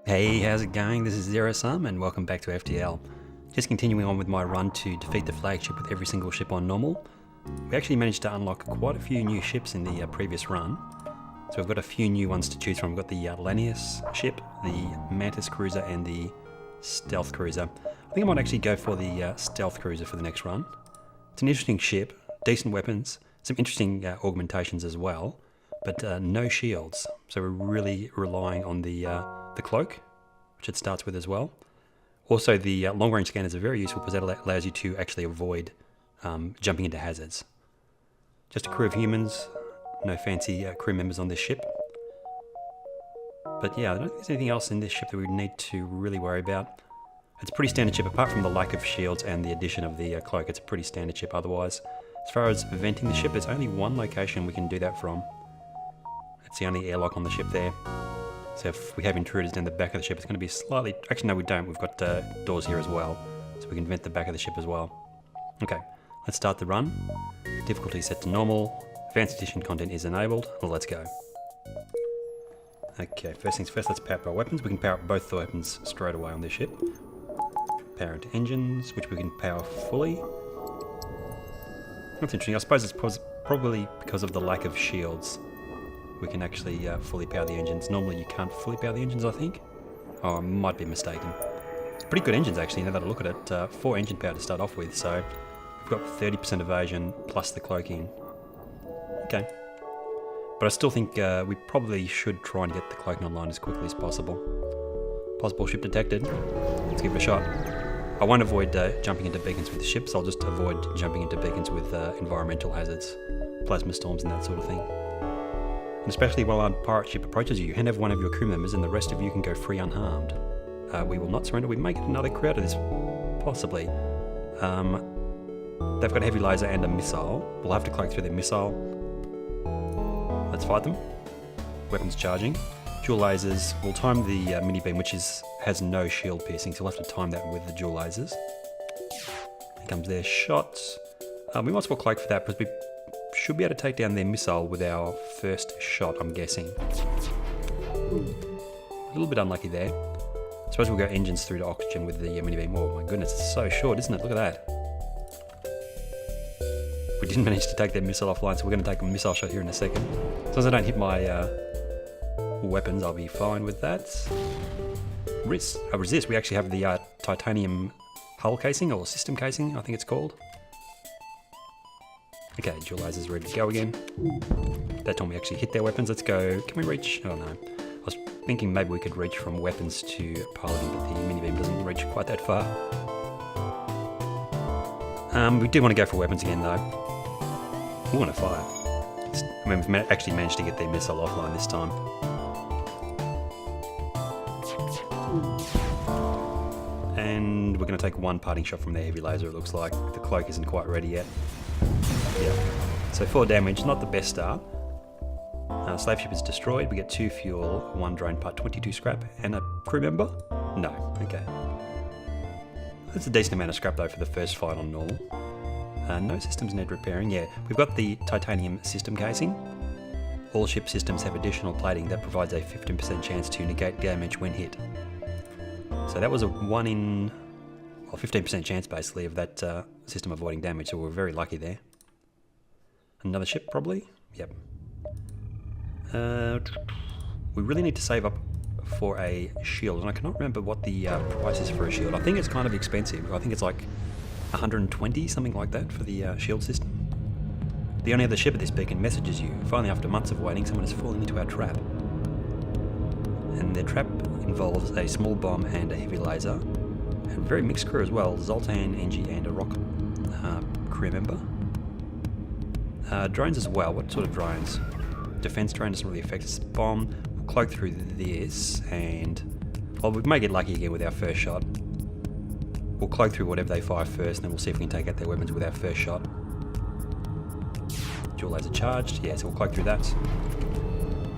Hey, how's it going? This is Zero Sum and welcome back to FTL. Just continuing on with my run to defeat the flagship with every single ship on normal. We actually managed to unlock quite a few new ships in the previous run. So we've got a few new ones to choose from. We've got the Lanius ship, the Mantis cruiser and the Stealth cruiser. I think I might actually go for the Stealth cruiser for the next run. It's an interesting ship, decent weapons, some interesting augmentations as well, but no shields. So we're really relying on the cloak, which it starts with as well. Also, the long-range scanners are very useful because that allows you to actually avoid jumping into hazards. Just a crew of humans, no fancy crew members on this ship. But yeah, I don't think there's anything else in this ship that we need to really worry about. It's a pretty standard ship, apart from the lack of shields and the addition of the cloak. It's a pretty standard ship otherwise. As far as venting the ship, there's only one location we can do that from. It's the only airlock on the ship there. So if we have intruders down the back of the ship, it's going to be slightly... Actually, no, we don't. We've got doors here as well, so we can vent the back of the ship as well. Okay, let's start the run. Difficulty set to normal. Advanced edition content is enabled. Well, let's go. Okay, first things first, let's power up our weapons. We can power up both the weapons straight away on this ship. Power into engines, which we can power fully. That's interesting. I suppose it's probably because of the lack of shields. We can actually fully power the engines. Normally you can't fully power the engines, I think. Oh, I might be mistaken. Pretty good engines actually, now that I look at it. 4 engine power to start off with, so we've got 30% evasion plus the cloaking. Okay. But I still think we probably should try and get the cloaking online as quickly as possible. Possible ship detected. Let's give it a shot. I won't avoid jumping into beacons with the ships, I'll just avoid jumping into beacons with environmental hazards, plasma storms and that sort of thing. And especially while a pirate ship approaches you, hand over one of your crew members and the rest of you can go free unharmed. We will not surrender. We may get another crew out of this, possibly. They've got a heavy laser and a missile. We'll have to cloak through their missile. Let's fight them. Weapons charging. Dual lasers. We'll time the mini beam, which has no shield piercing, so we'll have to time that with the dual lasers. Here comes their shots. We might as well cloak for that because we should be able to take down their missile with our first shot, I'm guessing. A little bit unlucky there. I suppose we'll go engines through to oxygen with the mini beam. Oh my goodness, it's so short, isn't it? Look at that. We didn't manage to take their missile offline, so we're going to take a missile shot here in a second. As long as I don't hit my weapons, I'll be fine with that. Resist. We actually have the titanium hull casing, or system casing, I think it's called. Okay, dual lasers ready to go again. That time we actually hit their weapons. Let's go. Can we reach? Oh no. I was thinking maybe we could reach from weapons to piloting, but the mini beam doesn't reach quite that far. We do want to go for weapons again though. We want to fire. I mean, we've actually managed to get their missile offline this time. And we're going to take one parting shot from their heavy laser, it looks like. The cloak isn't quite ready yet. Yeah. So 4 damage, not the best start. Slave ship is destroyed. We get 2 fuel, 1 drone part, 22 scrap, and a crew member? No. Okay. That's a decent amount of scrap though for the first fight on normal. No systems need repairing. Yeah, we've got the titanium system casing. All ship systems have additional plating that provides a 15% chance to negate damage when hit. So that was a 15% chance basically of that system avoiding damage, so we're very lucky there. Another ship probably? Yep. We really need to save up for a shield, and I cannot remember what the price is for a shield. I think it's kind of expensive. I think it's like 120, something like that, for the shield system. The only other ship at this beacon messages you. Finally, after months of waiting, someone has fallen into our trap. And their trap involves a small bomb and a heavy laser. And a very mixed crew as well. Zoltan, Engie, and a rock crew member. Drones as well. What sort of drones? Defense drone doesn't really affect us. Bomb. We'll cloak through this and... well, we may get lucky again with our first shot. We'll cloak through whatever they fire first, and then we'll see if we can take out their weapons with our first shot. Dual laser charged. Yeah, so we'll cloak through that.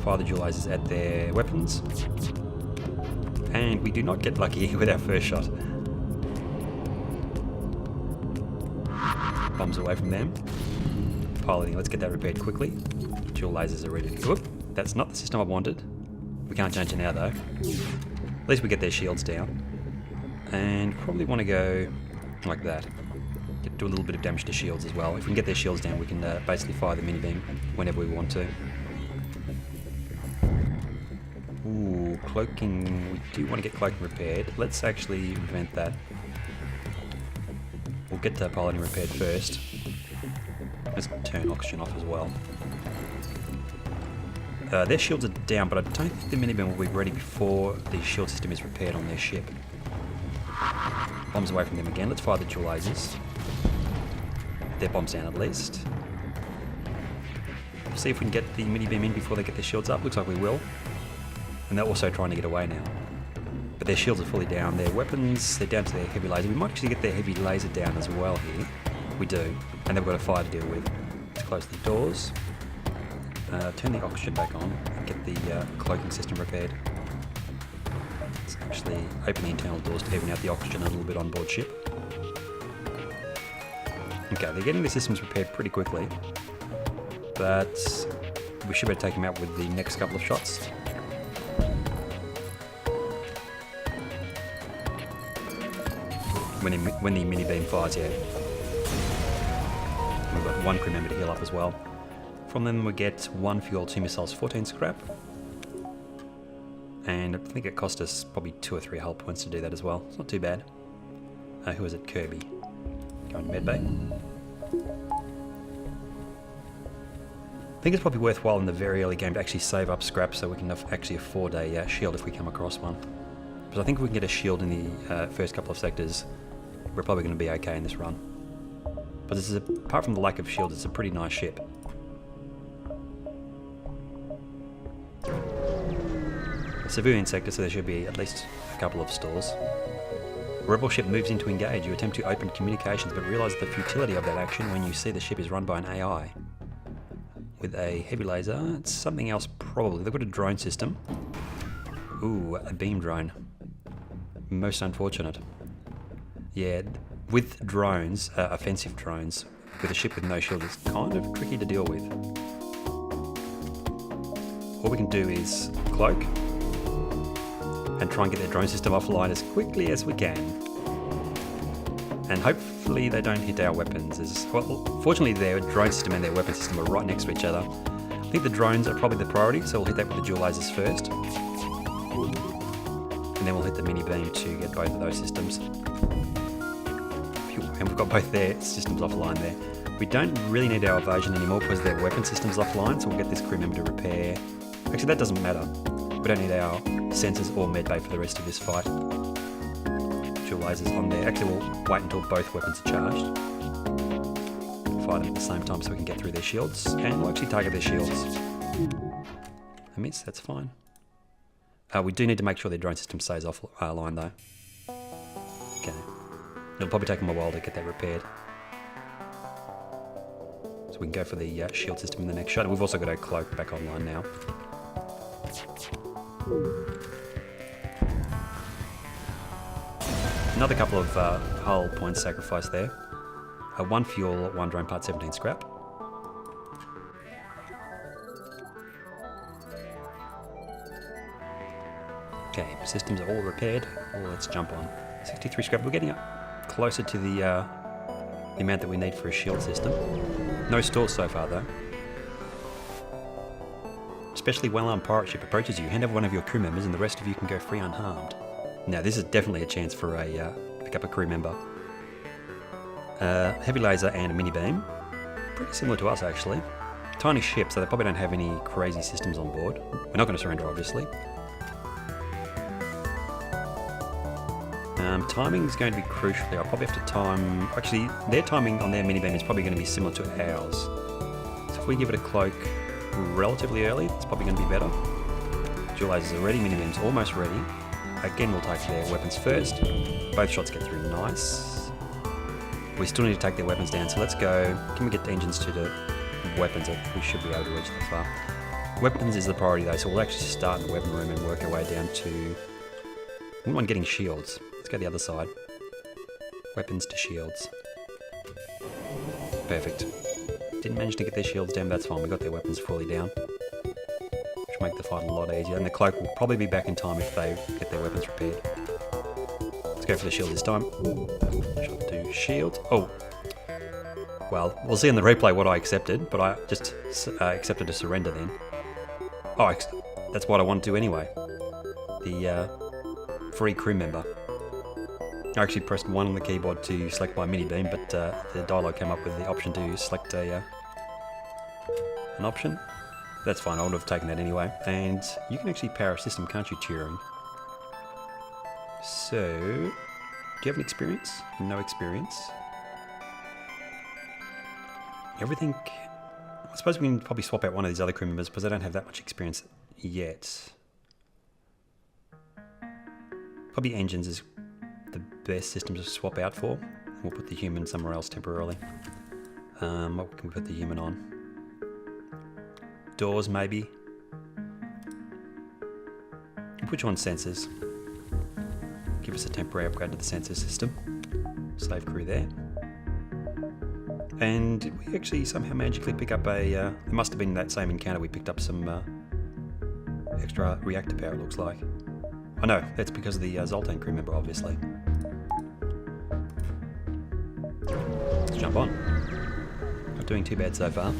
Fire the dual lasers at their weapons. And we do not get lucky with our first shot. Bombs away from them. Piloting, let's get that repaired quickly. Dual lasers are ready to go. That's not the system I wanted. We can't change it now though. At least we get their shields down. And probably want to go like that. Do a little bit of damage to shields as well. If we can get their shields down, we can basically fire the mini beam whenever we want to. Ooh, cloaking. We do want to get cloaking repaired. Let's actually invent that. We'll get the piloting repaired first. Let's turn oxygen off as well. Their shields are down, but I don't think the mini beam will be ready before the shield system is repaired on their ship. Bombs away from them again. Let's fire the dual lasers. Their bombs down at least. We'll see if we can get the mini beam in before they get their shields up. Looks like we will. And they're also trying to get away now. But their shields are fully down. Their weapons, they're down to their heavy laser. We might actually get their heavy laser down as well here. We do. And they've got a fire to deal with. Let's close the doors. Turn the oxygen back on and get the cloaking system repaired. Let's actually open the internal doors to even out the oxygen a little bit on board ship. Okay, they're getting the systems repaired pretty quickly, but we should be able to take them out with the next couple of shots. When the mini beam fires, yeah. We've got one crew member to heal up as well. From them we get 1 fuel, 2 missiles, 14 scrap. And I think it cost us probably 2 or 3 hull points to do that as well. It's not too bad. Who is it? Kirby. Going to medbay. I think it's probably worthwhile in the very early game to actually save up scrap so we can actually afford a shield if we come across one. Because I think if we can get a shield in the first couple of sectors, we're probably going to be okay in this run. But this is apart from the lack of shields, it's a pretty nice ship. A civilian sector, so there should be at least a couple of stores. A rebel ship moves in to engage. You attempt to open communications, but realise the futility of that action when you see the ship is run by an AI. With a heavy laser, it's something else probably. They've got a drone system. Ooh, a beam drone. Most unfortunate. Yeah, with drones, offensive drones, with a ship with no shield, it's kind of tricky to deal with. What we can do is cloak and try and get their drone system offline as quickly as we can. And hopefully they don't hit our weapons. Well, fortunately their drone system and their weapon system are right next to each other. I think the drones are probably the priority, so we'll hit that with the dual lasers first. And then we'll hit the mini beam to get both of those systems. And we've got both their systems offline there. We don't really need our evasion anymore because their weapon system's offline, so we'll get this crew member to repair. Actually, that doesn't matter. We don't need our sensors or medbay for the rest of this fight. Dual lasers on there. Actually, we'll wait until both weapons are charged. Fire them at the same time so we can get through their shields. And we'll actually target their shields. A miss, that's fine. We do need to make sure their drone system stays offline though. Okay. It'll probably take them a while to get that repaired. So we can go for the shield system in the next shot. We've also got our cloak back online now. Another couple of hull points sacrificed there. 1 fuel, 1 drone part, 17 scrap. Okay, systems are all repaired. Let's jump on. 63 scrap. We're getting up closer to the amount that we need for a shield system. No stores so far though. Especially well-armed pirate ship approaches you. Hand over one of your crew members and the rest of you can go free unharmed. Now this is definitely a chance for a pick up a crew member. Heavy laser and a mini beam. Pretty similar to us actually. Tiny ship, so they probably don't have any crazy systems on board. We're not going to surrender obviously. Timing is going to be crucial here. I'll probably have to time... Actually, their timing on their mini beam is probably going to be similar to ours. So if we give it a cloak relatively early, it's probably going to be better. Dual lasers are ready, mini beam's almost ready. Again, we'll take their weapons first. Both shots get through, nice. We still need to take their weapons down, so let's go. Can we get the engines to the weapons? We should be able to reach that far. Weapons is the priority though, so we'll actually start in the weapon room and work our way down to... I wouldn't mind getting shields. Let's go the other side. Weapons to shields. Perfect. Didn't manage to get their shields down, but that's fine. We got their weapons fully down. which make the fight a lot easier. And the cloak will probably be back in time if they get their weapons repaired. Let's go for the shield this time. Shot to shield. Oh. Well, we'll see in the replay what I accepted, but I just accepted a surrender then. Oh, that's what I wanted to anyway. The free crew member. I actually pressed 1 on the keyboard to select my mini beam, but the dialogue came up with the option to select an option. That's fine, I would have taken that anyway. And you can actually power a system, can't you, Turing? So, do you have an experience? No experience. Everything... I suppose we can probably swap out one of these other crew members because I don't have that much experience yet. Probably engines is the best system to swap out for. We'll put the human somewhere else temporarily. What can we put the human on? Doors, maybe. We'll put you on sensors. Give us a temporary upgrade to the sensor system. Slave crew there. And we actually somehow magically pick up a... it must have been that same encounter we picked up some extra reactor power, it looks like. Oh no, that's because of the Zoltan crew member, obviously. Let's jump on. Not doing too bad so far.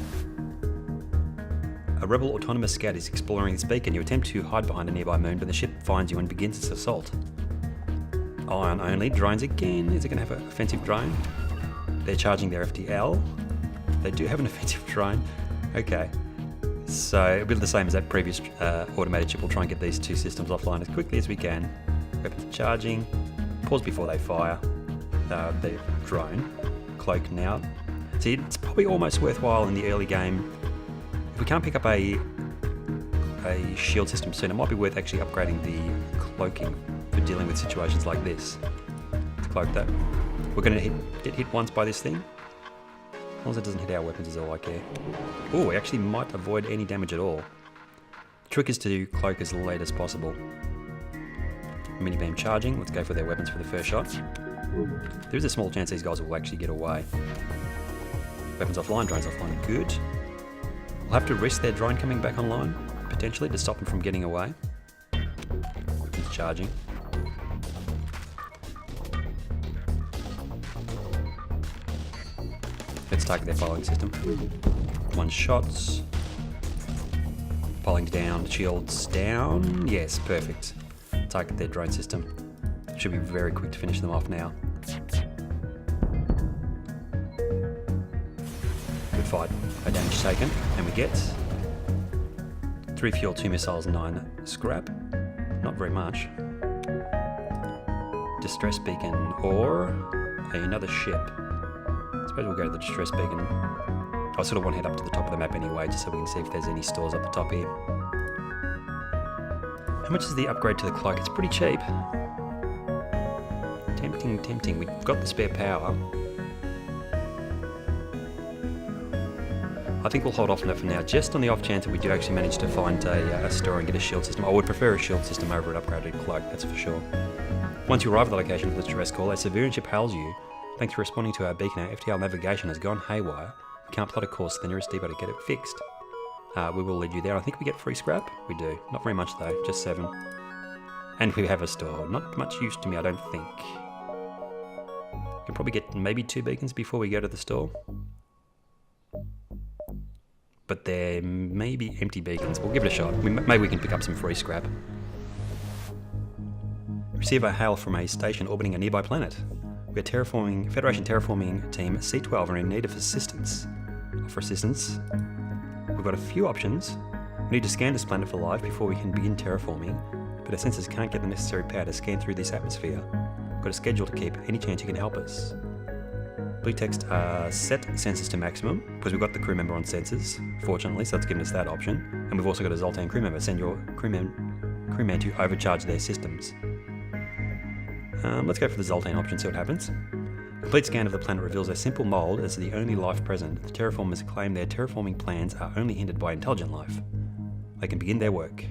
A rebel autonomous scout is exploring this beacon. You attempt to hide behind a nearby moon, but the ship finds you and begins its assault. Ion only. Drones again. Is it going to have an offensive drone? They're charging their FTL. They do have an offensive drone. Okay. So it'll be the same as that previous automated ship. We'll try and get these two systems offline as quickly as we can. Weapons charging. Pause before they fire. The drone. Cloak now. See, it's probably almost worthwhile in the early game. If we can't pick up a shield system soon, it might be worth actually upgrading the cloaking for dealing with situations like this. Let's cloak that. We're going to get hit once by this thing. As long as it doesn't hit our weapons is all I care. Oh, we actually might avoid any damage at all. The trick is to cloak as late as possible. Mini beam charging. Let's go for their weapons for the first shot. There is a small chance these guys will actually get away. Weapons offline, drones offline. Good. We'll have to risk their drone coming back online, potentially, to stop them from getting away. Weapons charging. Let's target their following system. 1 shots. Polling down, shields down. Yes, perfect. Target their drone system. Should be very quick to finish them off now. Good fight. No damage taken. And we get 3 fuel, 2 missiles, 9 scrap. Not very much. Distress beacon or another ship. I suppose we'll go to the distress beacon. I sort of want to head up to the top of the map anyway, just so we can see if there's any stores up the top here. How much is the upgrade to the cloak? It's pretty cheap. Tempting, tempting. We've got the spare power. I think we'll hold off on that for now, just on the off chance that we do actually manage to find a store and get a shield system. I would prefer a shield system over an upgraded cloak, that's for sure. Once you arrive at the location of the distress call, a civilian ship hails you. Thanks for responding to our beacon. Our FTL navigation has gone haywire. We can't plot a course to the nearest depot to get it fixed. We will lead you there. I think we get free scrap. We do. Not very much though, just 7. And we have a store. Not much use to me, I don't think. We can probably get maybe 2 beacons before we go to the store. But they're maybe empty beacons. We'll give it a shot. Maybe we can pick up some free scrap. Receive a hail from a station orbiting a nearby planet. We're Federation terraforming team C12 and are in need of assistance. For assistance, we've got a few options. We need to scan this planet for life before we can begin terraforming, but our sensors can't get the necessary power to scan through this atmosphere. We've got a schedule to keep. Any chance you can help us? Blue text, set sensors to maximum, because we've got the crew member on sensors, fortunately, so that's given us that option. And we've also got a Zoltan crew member. Send your crewman to overcharge their systems. Let's go for the Zoltan option, see what happens. Complete scan of the planet reveals a simple mold as the only life present. The terraformers claim their terraforming plans are only hindered by intelligent life. They can begin their work.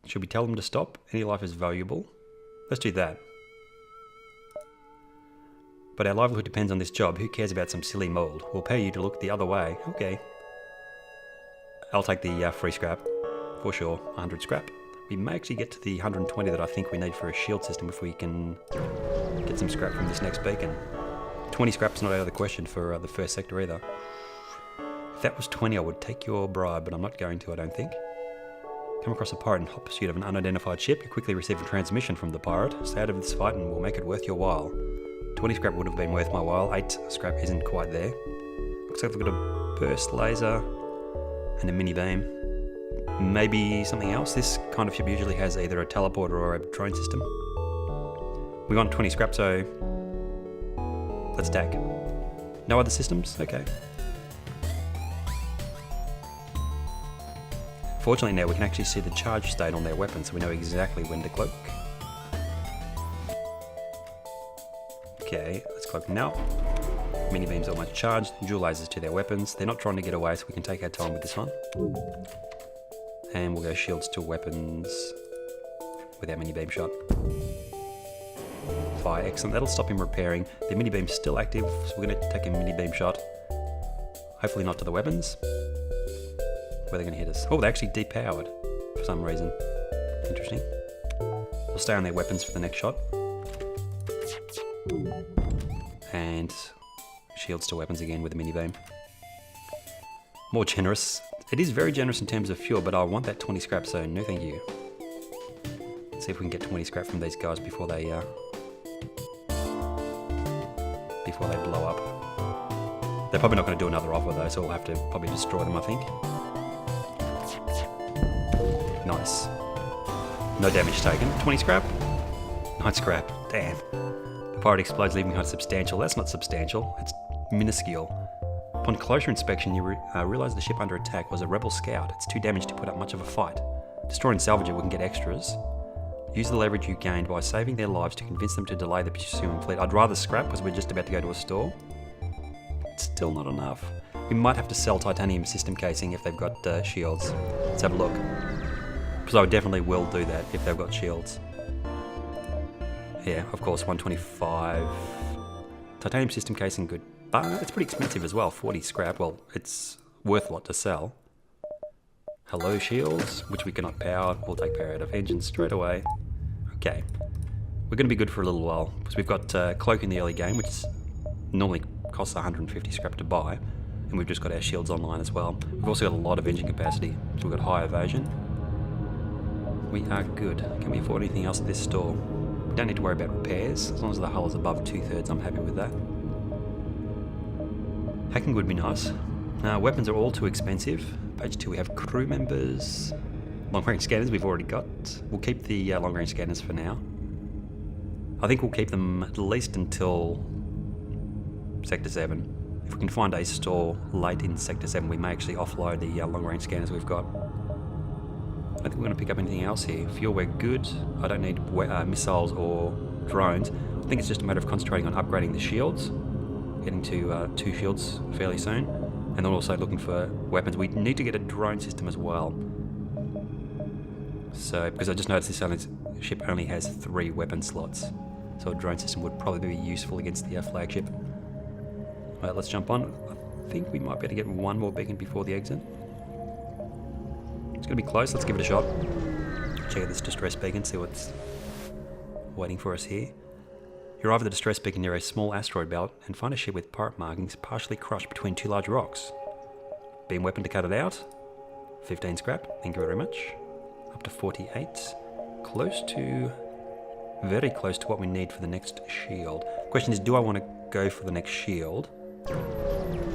Should we tell them to stop? Any life is valuable. Let's do that. But our livelihood depends on this job. Who cares about some silly mold? We'll pay you to look the other way. Okay. I'll take the free scrap. For sure. 100 scrap. We may actually get to the 120 that I think we need for a shield system if we can get some scrap from this next beacon. 20 scrap's not out of the question for the first sector either. If that was 20, I would take your bribe, but I'm not going to, I don't think. Come across a pirate in hot pursuit of an unidentified ship. You quickly receive a transmission from the pirate. Stay out of this fight and we'll make it worth your while. 20 scrap would have been worth my while. 8 scrap isn't quite there. Looks like we've got a burst laser and a mini beam. Maybe something else. This kind of ship usually has either a teleporter or a drone system. We want 20 scrap, so let's attack. No other systems? Okay. Fortunately now we can actually see the charge state on their weapons, so we know exactly when to cloak. Okay, let's cloak now. Mini beams almost charged, dual lasers to their weapons. They're not trying to get away, so we can take our time with this one. And we'll go shields to weapons with our mini beam shot. Fire, excellent. That'll stop him repairing. The mini beam's still active, so we're going to take a mini beam shot. Hopefully not to the weapons. Where they're going to hit us. Oh, they're actually depowered for some reason. Interesting. We'll stay on their weapons for the next shot. And shields to weapons again with a mini beam. More generous. It is very generous in terms of fuel, but I want that 20 scrap, so no thank you. Let's see if we can get 20 scrap from these guys before they blow up. They're probably not going to do another offer though, so we'll have to probably destroy them, I think. Nice. No damage taken. 20 scrap? 9 scrap. Damn. The pirate explodes, leaving behind substantial. That's not substantial. It's minuscule. Upon closer inspection, you realise the ship under attack was a rebel scout. It's too damaged to put up much of a fight. Destroy and salvage it, we can get extras. Use the leverage you gained by saving their lives to convince them to delay the pursuing fleet. I'd rather scrap because we're just about to go to a store. It's still not enough. We might have to sell titanium system casing if they've got shields. Let's have a look. Because I definitely will do that if they've got shields. Yeah, of course, 125. Titanium system casing, good. But it's pretty expensive as well, 40 scrap. Well, it's worth a lot to sell. Hello shields, which we cannot power. We'll take power out of engines straight away. Okay. We're going to be good for a little while, because we've got cloak in the early game, which normally costs 150 scrap to buy. And we've just got our shields online as well. We've also got a lot of engine capacity, so we've got high evasion. We are good. Can we afford anything else at this store? We don't need to worry about repairs. As long as the hull is above 2/3, I'm happy with that. Hacking would be nice. Weapons are all too expensive. Page 2, we have crew members. Long-range scanners we've already got. We'll keep the long-range scanners for now. I think we'll keep them at least until Sector 7. If we can find a store late in Sector 7, we may actually offload the long-range scanners we've got. I don't think we're going to pick up anything else here. Fuel, we're good. I don't need missiles or drones. I think it's just a matter of concentrating on upgrading the shields. Getting to 2 shields fairly soon. And then also looking for weapons. We need to get a drone system as well. So, because I just noticed this ship only has 3 weapon slots. So a drone system would probably be useful against the flagship. Alright, let's jump on. I think we might be able to get one more beacon before the exit. It's going to be close, let's give it a shot. Check out this distress beacon, see what's waiting for us here. You arrive at the distress beacon near a small asteroid belt and find a ship with pirate markings partially crushed between 2 large rocks. Beam weapon to cut it out. 15 scrap, thank you very much. Up to 48. Very close to what we need for the next shield. Question is, do I want to go for the next shield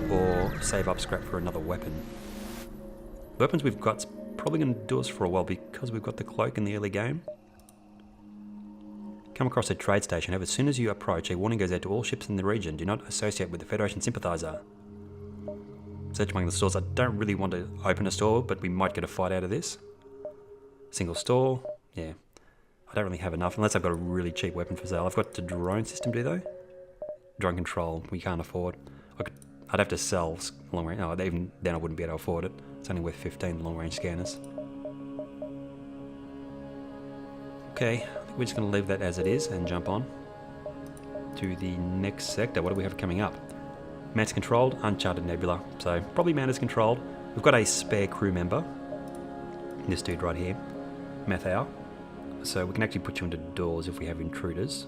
or save up scrap for another weapon? The weapons we've got's probably going to do us for a while because we've got the cloak in the early game. Come across a trade station. However, as soon as you approach, a warning goes out to all ships in the region. Do not associate with the Federation sympathizer. Search among the stores. I don't really want to open a store, but we might get a fight out of this. Single store. Yeah. I don't really have enough, unless I've got a really cheap weapon for sale. I've got the drone system, do they? Drone control. We can't afford. I'd have to sell long range. No, even then I wouldn't be able to afford it. It's only worth 15 long range scanners. Okay, I think we're just going to leave that as it is and jump on. to the next sector. What do we have coming up? Mantis controlled, Uncharted Nebula. So probably Mantis controlled. We've got a spare crew member. This dude right here, Mathau. So we can actually put you into doors if we have intruders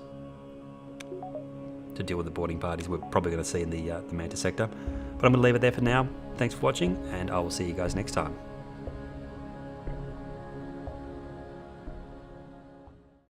to deal with the boarding parties we're probably going to see in the Mantis sector. But I'm going to leave it there for now. Thanks for watching, and I will see you guys next time.